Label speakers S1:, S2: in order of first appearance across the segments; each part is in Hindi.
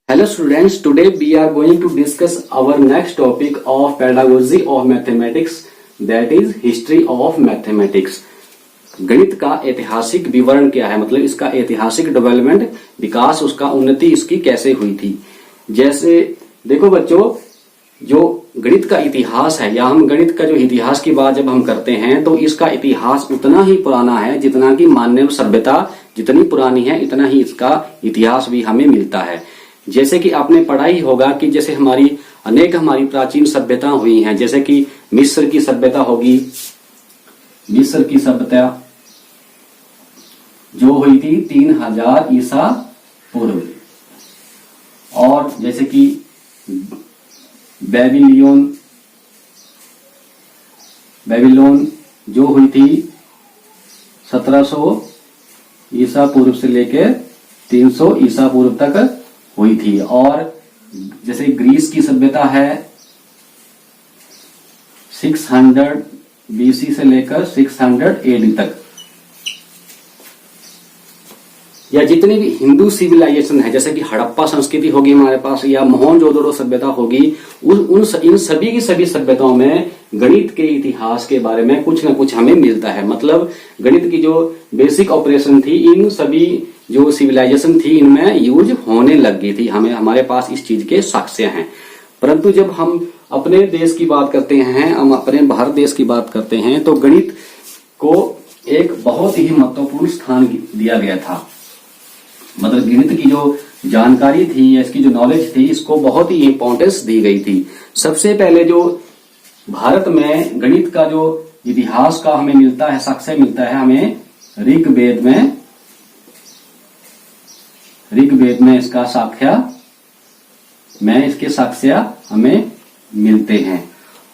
S1: Hello students, today we are going to discuss our next topic of pedagogy of mathematics, that is history of mathematics. गणित का ऐतिहासिक विवरण क्या है, मतलब इसका ऐतिहासिक डेवलपमेंट, विकास, उसका उन्नति इसकी कैसे हुई थी। जैसे देखो बच्चों, जो गणित का इतिहास है या हम गणित का जो इतिहास की बात जब हम करते हैं तो इसका इतिहास उतना ही पुराना है जितना कि मानव सभ्यता जितनी पुरानी है इतना ही इसका इतिहास भी हमें मिलता है। जैसे कि आपने पढ़ा ही होगा कि जैसे हमारी प्राचीन सभ्यता हुई हैं, जैसे कि मिस्र की सभ्यता होगी, मिस्र की सभ्यता जो हुई थी 3000 ईसा पूर्व, और जैसे कि बेबीलोन जो हुई थी 1700 ईसा पूर्व से लेकर 300 ईसा पूर्व तक हुई थी। और जैसे ग्रीस की सभ्यता है 600 बीसी से लेकर 600 एडी तक, या जितनी भी हिंदू सिविलाइजेशन है जैसे कि हड़प्पा संस्कृति होगी हमारे पास या मोहनजोदड़ो सभ्यता होगी, इन सभी की सभी सभ्यताओं में गणित के इतिहास के बारे में कुछ न कुछ हमें मिलता है। मतलब गणित की जो बेसिक ऑपरेशन थी इन सभी जो सिविलाइजेशन थी इनमें यूज होने लग गई थी। हमारे पास इस चीज के साक्ष्य हैं। परंतु जब हम अपने देश की बात करते हैं, हम अपने भारत देश की बात करते हैं तो गणित को एक बहुत ही महत्वपूर्ण स्थान दिया गया था। मतलब गणित की जो जानकारी थी या इसकी जो नॉलेज थी इसको बहुत ही इंपॉर्टेंस दी गई थी। सबसे पहले जो भारत में गणित का जो इतिहास का हमें मिलता है, साक्ष्य मिलता है हमें ऋग्वेद में इसका इसके साक्ष्य हमें मिलते हैं।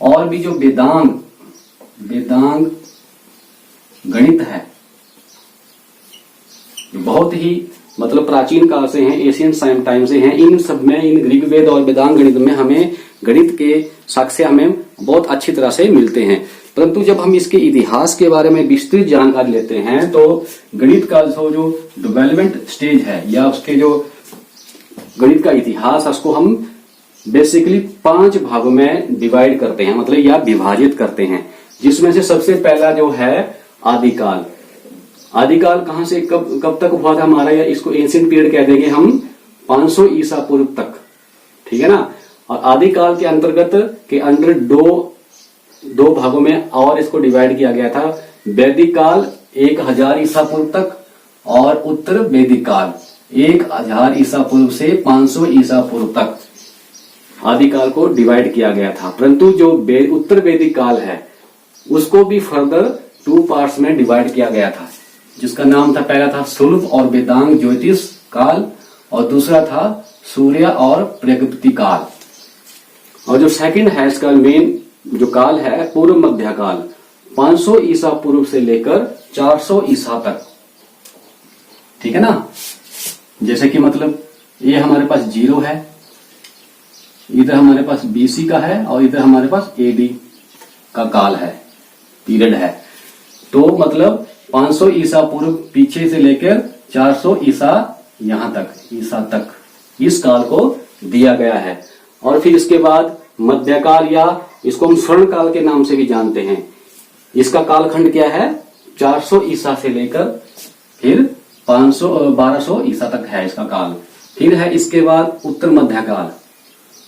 S1: और भी जो वेदांग गणित है बहुत ही मतलब प्राचीन काल से हैं, एशियन टाइम से हैं। इन सब में, इन ऋग्वेद और वेदांग गणित में हमें गणित के साक्ष्य हमें बहुत अच्छी तरह से मिलते हैं। परंतु जब हम इसके इतिहास के बारे में विस्तृत जानकारी लेते हैं तो गणित का जो डेवलपमेंट स्टेज है या उसके जो गणित का इतिहास है उसको हम बेसिकली 5 भागों में डिवाइड करते हैं, मतलब या विभाजित करते हैं। जिसमें से सबसे पहला जो है आदिकाल। आदिकाल कहां से कब तक हुआ था हमारा, या इसको एंशिएंट पीरियड कह देंगे हम 500 ईसा पूर्व तक, ठीक है ना। और आदिकाल के अंतर्गत के अंदर दो भागों में और इसको डिवाइड किया गया था। वैदिक काल 1000 ईसा पूर्व तक और उत्तर वैदिक काल 1000 ईसा पूर्व से 500 ईसा पूर्व तक आदिकाल को डिवाइड किया गया था। परंतु जो उत्तर वैदिक काल है उसको भी फर्दर 2 पार्ट्स में डिवाइड किया गया था, जिसका नाम था, पहला था शुल्ब और वेदांग ज्योतिष काल और दूसरा था सूर्य और प्रगति काल। और जो सेकंड है इसका मेन जो काल है पूर्व मध्य काल 500 ईसा पूर्व से लेकर 400 ईसा तक, ठीक है ना। जैसे कि मतलब ये हमारे पास 0 है, इधर हमारे पास बीसी का है और इधर हमारे पास एडी का काल है, पीरियड है। तो मतलब 500 ईसा पूर्व पीछे से लेकर 400 ईसा यहां तक इस काल को दिया गया है। और फिर इसके बाद मध्यकाल या इसको हम स्वर्ण काल के नाम से भी जानते हैं। इसका कालखंड क्या है 400 ईसा से लेकर फिर 1200 ईसा तक है इसका काल। फिर है इसके बाद उत्तर मध्यकाल।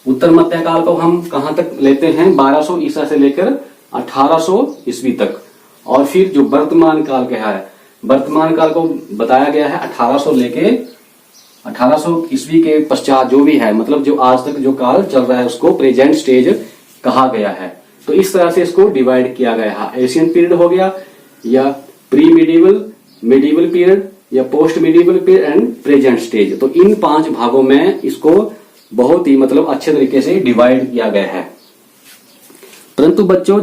S1: उत्तर मध्यकाल को हम कहां तक लेते हैं 1200 ईसा से लेकर 1800 ईस्वी तक। और फिर जो वर्तमान काल क्या है, वर्तमान काल को बताया गया है 1800 लेके 1800 ईस्वी के पश्चात जो भी है, मतलब जो आज तक जो काल चल रहा है उसको प्रेजेंट स्टेज कहा गया है। तो इस तरह से इसको डिवाइड किया गया है। एशियन पीरियड हो गया या प्री मिडिवल, मिडिवल पीरियड या post medieval period and present stage. तो इन 5 भागों में इसको बहुत ही मतलब अच्छे तरीके से डिवाइड किया गया है। परंतु बच्चों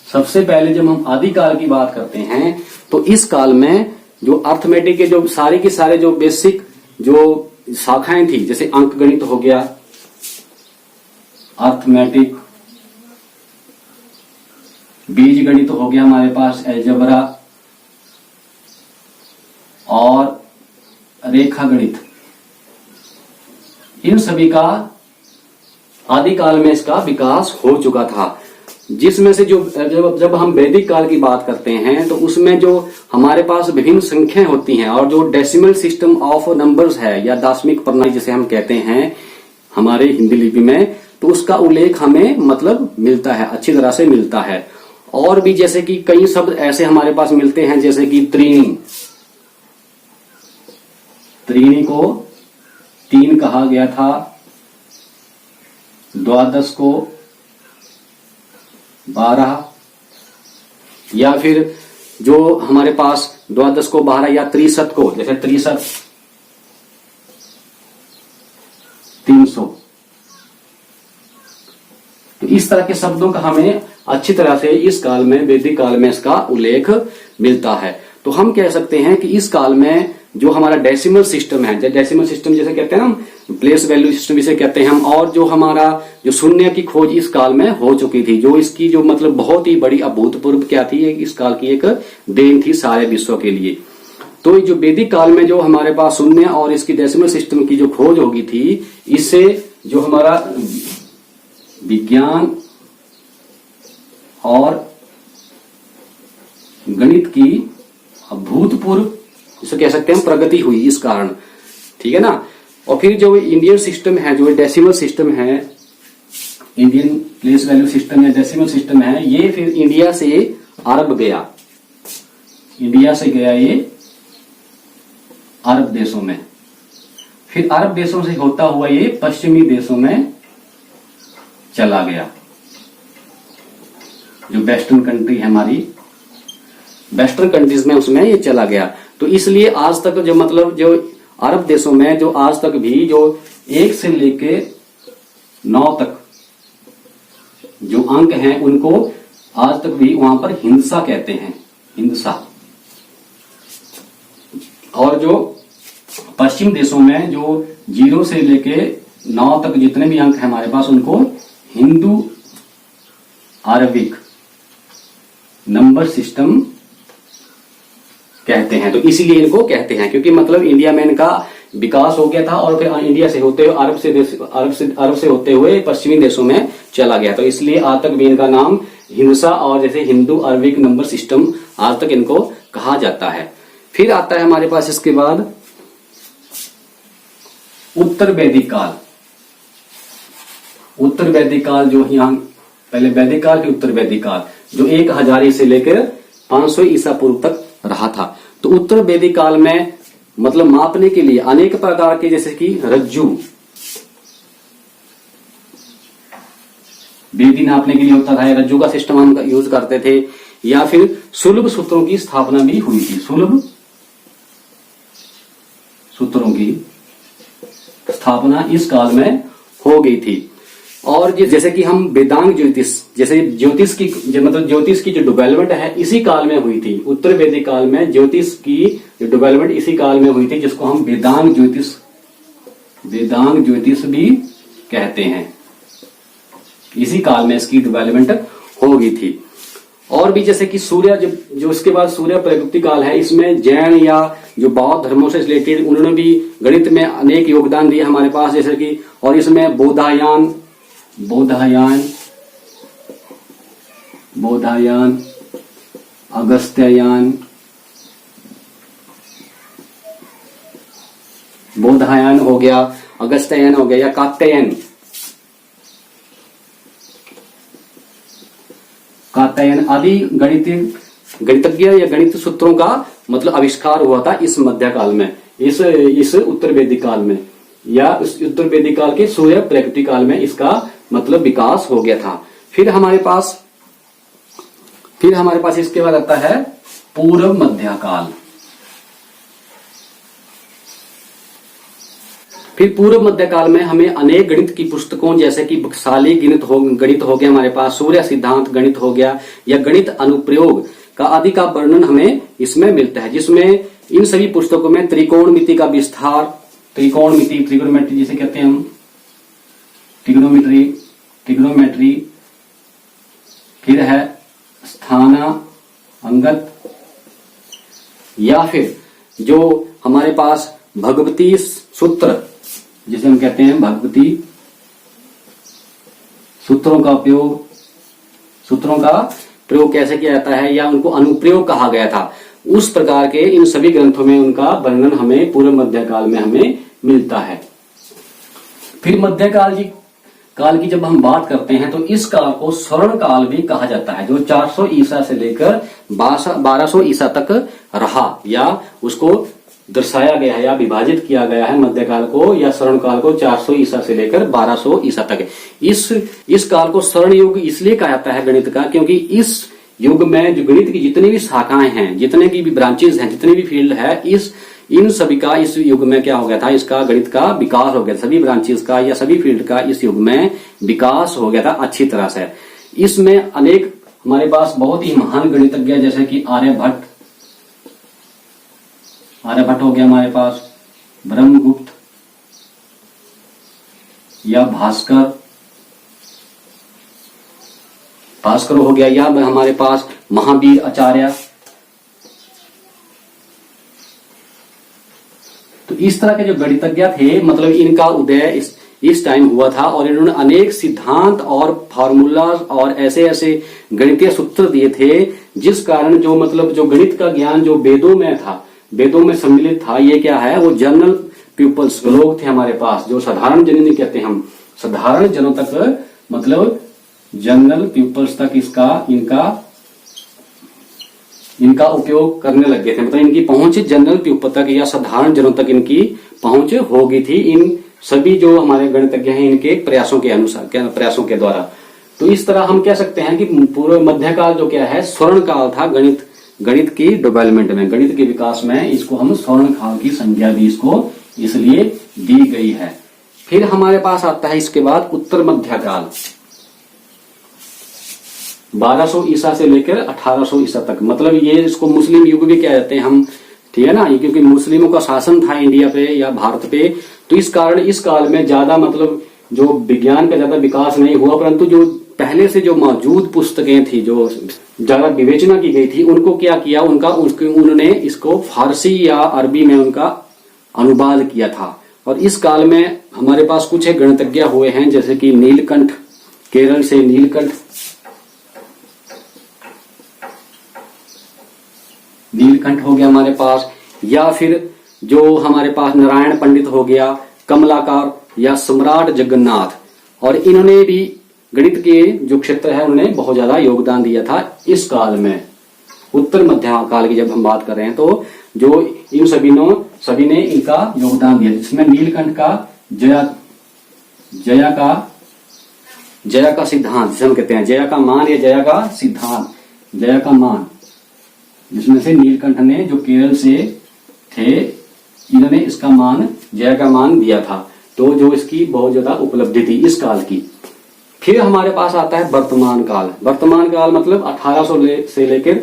S1: सबसे पहले जब हम आदिकाल की बात करते हैं तो इस काल में जो अर्थमेटिक के जो सारे के सारे जो बेसिक जो शाखाएं थी, जैसे अंक गणित हो गया, अर्थमेटिक, बीज गणित हो गया हमारे पास, अलजेब्रा, और रेखा गणित, इन सभी का आदिकाल में इसका विकास हो चुका था। जिसमें से जो जब हम वैदिक काल की बात करते हैं तो उसमें जो हमारे पास विभिन्न संख्याएं होती हैं और जो डेसिमल सिस्टम ऑफ नंबर्स है या दार्शनिक प्रणाली जिसे हम कहते हैं हमारे हिंदी लिपि में, तो उसका उल्लेख हमें मतलब मिलता है, अच्छी तरह से मिलता है। और भी जैसे कि कई शब्द ऐसे हमारे पास मिलते हैं जैसे कि त्रीणी, त्रीणी को 3 कहा गया था, द्वादश को 12, या फिर जो हमारे पास द्वादश को 12 या त्रिशत को, जैसे त्रिशत 300, तो इस तरह के शब्दों का हमें अच्छी तरह से इस काल में, वैदिक काल में इसका उल्लेख मिलता है। तो हम कह सकते हैं कि इस काल में जो हमारा डेसिमल सिस्टम है, डेसिमल सिस्टम जैसे कहते हैं हम, प्लेस वैल्यू सिस्टम जिसे कहते हैं हम, और जो हमारा जो शून्य की खोज इस काल में हो चुकी थी, जो इसकी जो मतलब बहुत ही बड़ी अभूतपूर्व क्या थी, इस काल की एक देन थी सारे विश्व के लिए। तो जो वैदिक काल में जो हमारे पास शून्य और इसकी डेसिमल सिस्टम की जो खोज होगी थी, इससे जो हमारा विज्ञान और गणित की अभूतपूर्व इसे कह सकते हैं प्रगति हुई इस कारण, ठीक है ना। और फिर जो इंडियन सिस्टम है, जो डेसिमल सिस्टम है, इंडियन प्लेस वैल्यू सिस्टम या डेसिमल सिस्टम है, ये फिर इंडिया से अरब गया, इंडिया से गया ये अरब देशों में, फिर अरब देशों से होता हुआ ये पश्चिमी देशों में चला गया, जो वेस्टर्न कंट्री है हमारी, वेस्टर्न कंट्रीज में उसमें ये चला गया। तो इसलिए आज तक जो मतलब जो अरब देशों में जो आज तक भी जो 1 से लेके 9 तक जो अंक हैं उनको आज तक भी वहां पर हिंसा कहते हैं, हिंसा। और जो पश्चिम देशों में जो 0 से लेके 9 तक जितने भी अंक हैं हमारे पास उनको हिंदू अरबिक नंबर सिस्टम कहते हैं। तो इसीलिए इनको कहते हैं क्योंकि मतलब इंडिया में इनका विकास हो गया था और फिर इंडिया से होते हुए अरब से होते हुए पश्चिमी देशों में चला गया, तो इसलिए आज तक भी इनका नाम हिंसा और जैसे हिंदू अरबिक नंबर सिस्टम आज तक इनको कहा जाता है। फिर आता है हमारे पास इसके बाद उत्तर वैदिक काल। उत्तर वैदिक काल जो यहाँ पहले वैदिक काल, फिर उत्तर वैदिक काल, जो 1000 से लेकर 500 ईसा पूर्व तक रहा था। तो उत्तर वैदिक काल में मतलब मापने के लिए अनेक प्रकार के जैसे कि रज्जु, वेदी नापने के लिए होता था, रज्जु का सिस्टम हम यूज करते थे, या फिर सुलभ सूत्रों की स्थापना भी हुई थी, सुलभ सूत्रों की स्थापना इस काल में हो गई थी। और जैसे कि हम वेदांग ज्योतिष, जैसे ज्योतिष की मतलब ज्योतिष की जो डेवलपमेंट है इसी काल में हुई थी। उत्तर वैदिक काल में ज्योतिष की जो डेवलपमेंट इसी काल में हुई थी, जिसको हम वेदांग ज्योतिष भी कहते हैं। इसी काल में इसकी डेवलपमेंट हो गई थी। और भी जैसे कि सूर्य जो इसके बाद सूर्य प्रयुक्ति काल है, इसमें जैन या जो बौद्ध धर्मों से रिलेटेड उन्होंने भी गणित में अनेक योगदान दिए हमारे पास, जैसे कि और इसमें बोधायान, अगस्त्यायन, बोधायन हो गया, अगस्त्यायन हो गया, या कात्यायन आदि गणितज्ञ या गणित सूत्रों का मतलब आविष्कार हुआ था इस मध्यकाल में, इस उत्तर वैदिक काल में, या इस उत्तर वैदिक काल के सूर्य प्रकृति काल में इसका मतलब विकास हो गया था। फिर हमारे पास इसके बाद आता है पूर्व मध्यकाल। फिर पूर्व मध्यकाल में हमें अनेक गणित की पुस्तकों जैसे कि बक्साली गणित हो गया हमारे पास, सूर्य सिद्धांत गणित हो गया, या गणित अनुप्रयोग का आदि का वर्णन हमें इसमें मिलता है, जिसमें इन सभी पुस्तकों में त्रिकोणमिति का विस्तार, ट्रिग्नोमेट्री जिसे कहते हैं हम, ट्रिग्नोमेट्री, फिर है स्थानांगत, या फिर जो हमारे पास भगवती सूत्र जिसे हम कहते हैं भगवती सूत्रों का प्रयोग कैसे किया जाता है या उनको अनुप्रयोग कहा गया था, उस प्रकार के इन सभी ग्रंथों में उनका वर्णन हमें पूर्व मध्यकाल में हमें मिलता है। फिर मध्यकाल की जब हम बात करते हैं तो इस काल को स्वर्ण काल भी कहा जाता है, जो 400 ईसा से लेकर 1200 ईसा तक रहा, या उसको दर्शाया गया है या विभाजित किया गया है मध्यकाल को या स्वर्ण काल को 400 ईसा से लेकर 1200 ईसा तक। इस काल को स्वर्ण युग इसलिए कहा जाता है गणित का, क्योंकि इस युग में जो गणित की जितनी भी शाखाएं हैं, जितने की भी ब्रांचेज हैं, जितनी भी फील्ड है, इन सभी का इस युग में क्या हो गया था, इसका गणित का विकास हो गया, सभी ब्रांचेस का या सभी फील्ड का इस युग में विकास हो गया था अच्छी तरह से। इसमें अनेक हमारे पास बहुत ही महान गणितज्ञ जैसे कि आर्यभट्ट हो गया हमारे पास, ब्रह्मगुप्त या भास्कर हो गया, या हमारे पास महावीर आचार्य। तो इस तरह के जो गणितज्ञ थे, मतलब इनका उदय इस टाइम हुआ था और इन्होंने अनेक सिद्धांत और फार्मूला और ऐसे ऐसे गणितीय सूत्र दिए थे, जिस कारण जो मतलब जो गणित का ज्ञान जो वेदों में था, वेदों में सम्मिलित था, ये क्या है, वो जनरल पीपल्स लोग थे हमारे पास, जो साधारण जन नहीं कहते हम, साधारण जनों तक, मतलब जनरल पीपल्स तक इनका उपयोग करने लग गए थे, मतलब इनकी पहुंच जनरल पीपल तक या साधारण जनों तक इनकी पहुंच हो गई थी, इन सभी जो हमारे गणितज्ञ हैं इनके प्रयासों के द्वारा। तो इस तरह हम कह सकते हैं कि पूर्व मध्यकाल जो क्या है, स्वर्ण काल था गणित की डेवलपमेंट में, गणित के विकास में। इसको हम स्वर्ण काल की संज्ञा भी इसको इसलिए दी गई है। फिर हमारे पास आता है इसके बाद उत्तर मध्यकाल, 1200 ईसा से लेकर 1800 ईसा तक, मतलब ये इसको मुस्लिम युग भी कह जाते हैं हम, ठीक है ना, क्योंकि मुस्लिमों का शासन था इंडिया पे या भारत पे, तो इस कारण इस काल में ज्यादा मतलब जो विज्ञान का ज्यादा विकास नहीं हुआ, परंतु जो पहले से जो मौजूद पुस्तकें थी, जो ज्यादा विवेचना की गई थी, उनको क्या किया, उन्होंने इसको फारसी या अरबी में उनका अनुवाद किया था। और इस काल में हमारे पास कुछ एक गणितज्ञ हुए हैं, जैसे कि नीलकंठ, केरल से नीलकंठ हो गया हमारे पास, या फिर जो हमारे पास नारायण पंडित हो गया, कमलाकार या सम्राट जगन्नाथ, और इन्होंने भी गणित के जो क्षेत्र है उन्होंने बहुत ज्यादा योगदान दिया था इस काल में। उत्तर मध्य काल की जब हम बात कर रहे हैं तो जो इन सभी ने इनका योगदान दिया, जिसमें नीलकंठ का जया का सिद्धांत, जिसे हम कहते हैं जया का मान या जया का सिद्धांत, जया का मान, जिसमें से नीलकंठ ने जो केरल से थे, इन्होंने इसका मान, जया का मान दिया था, तो जो इसकी बहुत ज्यादा उपलब्धि थी इस काल की। फिर हमारे पास आता है वर्तमान काल। वर्तमान काल मतलब 1800 से लेकर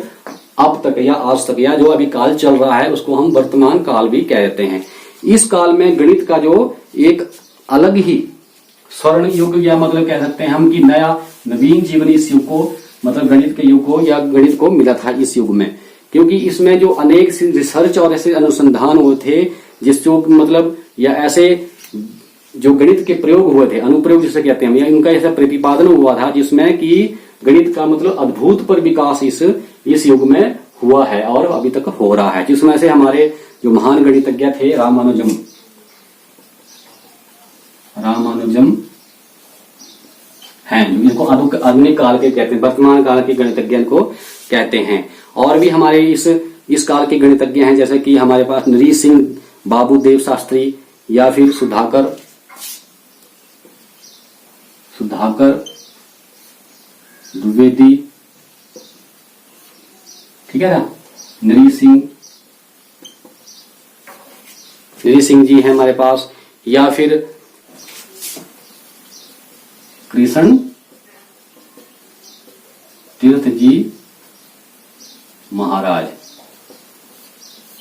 S1: अब तक या आज तक, या जो अभी काल चल रहा है उसको हम वर्तमान काल भी कह देते हैं। इस काल में गणित का जो एक अलग ही स्वर्ण युग, या मतलब कह सकते हैं हम कि नवीन जीवन इस युग को, मतलब गणित के युग को या गणित को मिला था इस युग में, क्योंकि इसमें जो अनेक रिसर्च और ऐसे अनुसंधान हुए थे, जिस जो मतलब या ऐसे जो गणित के प्रयोग हुए थे, अनुप्रयोग जिसे कहते हैं, या इनका ऐसा प्रतिपादन हुआ था जिसमें कि गणित का मतलब अद्भुत पर विकास इस युग में हुआ है और अभी तक हो रहा है। जिसमें से हमारे जो महान गणितज्ञ थे रामानुजम हैं, इनको आधुनिक काल के कहते हैं, वर्तमान काल के गणितज्ञ को कहते हैं। और भी हमारे इस काल के गणितज्ञ हैं, जैसे कि हमारे पास नरीश सिंह, बाबूदेव शास्त्री, या फिर सुधाकर द्विवेदी, ठीक है ना, नरीश सिंह जी हैं हमारे पास, या फिर कृष्ण तीर्थ जी महाराज,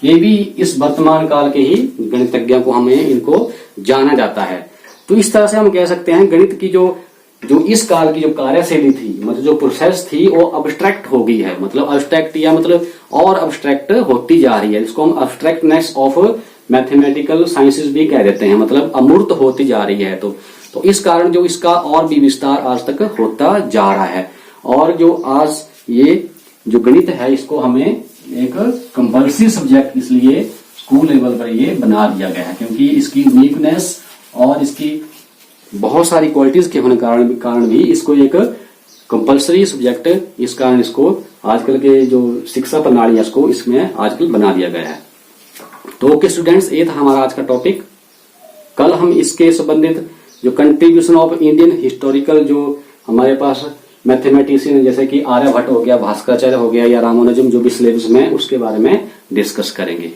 S1: ये भी इस वर्तमान काल के ही गणितज्ञ को हमें इनको जाना जाता है। तो इस तरह से हम कह सकते हैं गणित की जो इस काल की जो कार्यशैली थी, मतलब जो प्रोसेस थी, वो अब्स्ट्रैक्ट हो गई है, मतलब अब्स्ट्रैक्ट या मतलब और अब्स्ट्रैक्ट होती जा रही है। इसको हम अब्स्ट्रैक्टनेस ऑफ मैथमेटिकल साइंसेस भी कह देते हैं, मतलब अमूर्त होती जा रही है। तो इस कारण जो इसका और भी विस्तार आज तक होता जा रहा है। और जो आज ये जो गणित है इसको हमें एक कंपल्सरी सब्जेक्ट इसलिए स्कूल लेवल पर ये बना दिया गया है, क्योंकि इसकी यूनिकनेस और इसकी बहुत सारी क्वालिटीज के होने कारण भी इसको एक कंपल्सरी सब्जेक्ट इस कारण इसको आजकल के जो शिक्षा प्रणाली है इसको इसमें आजकल बना दिया गया है। तो ओके स्टूडेंट्स, ये था हमारा आज का टॉपिक। कल हम इसके संबंधित जो कंट्रीब्यूशन ऑफ इंडियन हिस्टोरिकल जो हमारे पास मैथमेटिशियन जैसे कि आर्यभट्ट हो गया, भास्कराचार्य हो गया या रामानुजम जो भी सिलेबस में उसके बारे में डिस्कस करेंगे।